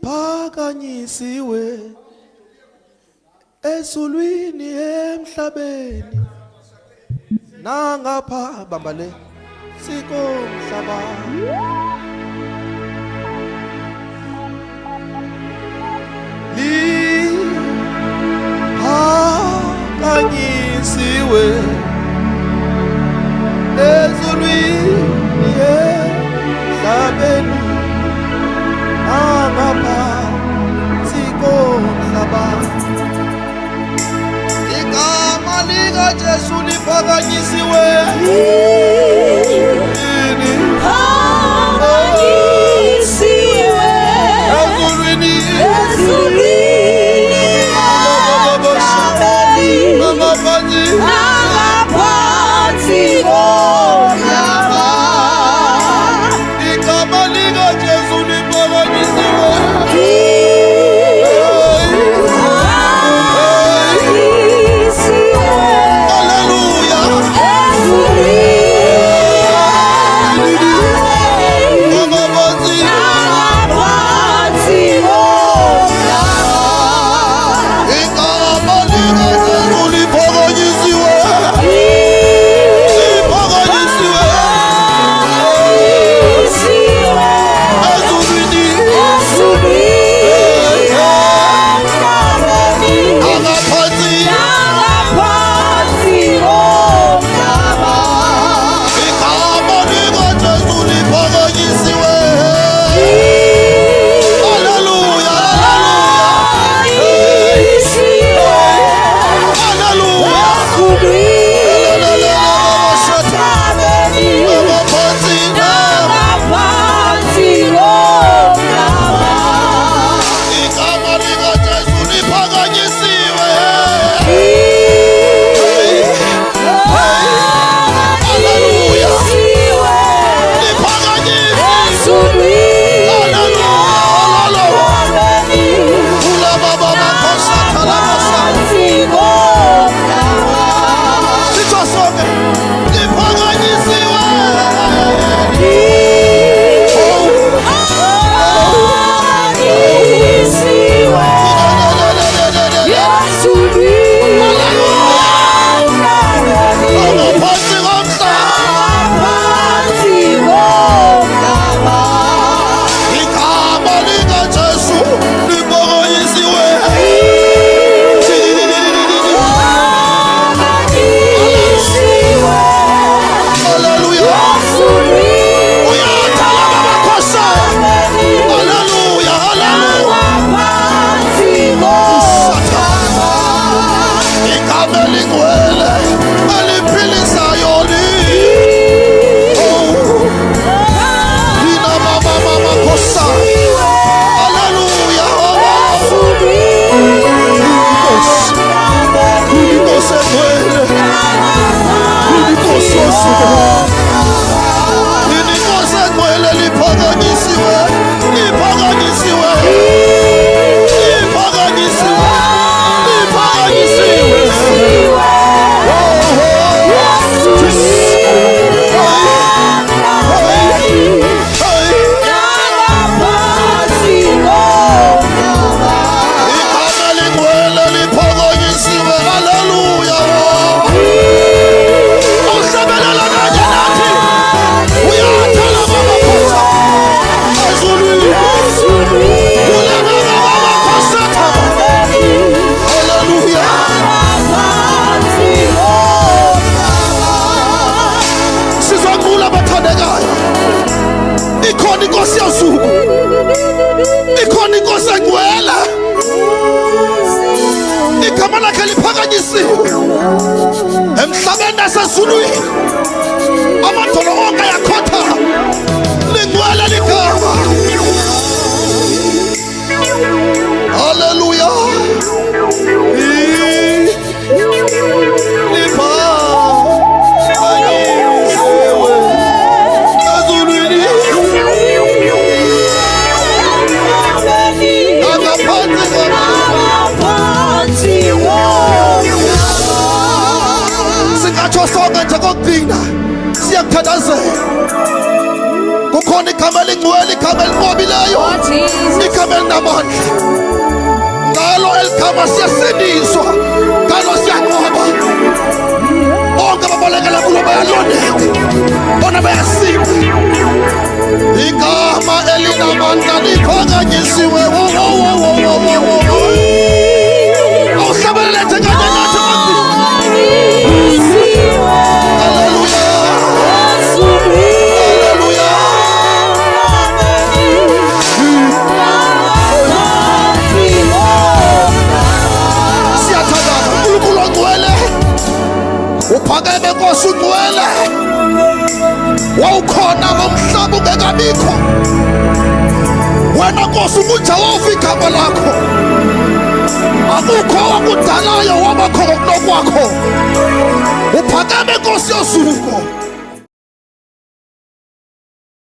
liphakanyisiwe ezulwini emhlabeni nangapha bamba le sikomhlaba liphakanyisiwe ezulwini emhlabeni nangapha sikomhlaba igama likaJesu liphakanyisiwe ezulwini nangaphansi komhlaba igama likaJesu liphakanyisiwe emhlabeni nasezulwini amadolo onke ayakhotha lingcwele ligama haleluya sonke nje kokudina siyakuthandazela Siyalibona igama elingcwele, igama elinqobileyo, Oh Jesus. igama elinamandla. Ngalo eligama siyasindiswa, ngalo siyanqoba. Bonke ababalekela kulo bayalondeka, bona bayasinda. Igama elinamandla liphakanyisiwe. Awuhlabelethe kanye nathi manje. Haleluya. Haleluya. Siyathandaza uNkulunkulu ongcwele, uphakeme Nkosi ungcwele. Wawukhona ngomhlaba ungekabikho, wena Nkosi ubuJehova igama lakho. Akukho owakudalayo wabakho ngokunokwakho. Uphakeme Nkosi yosuku.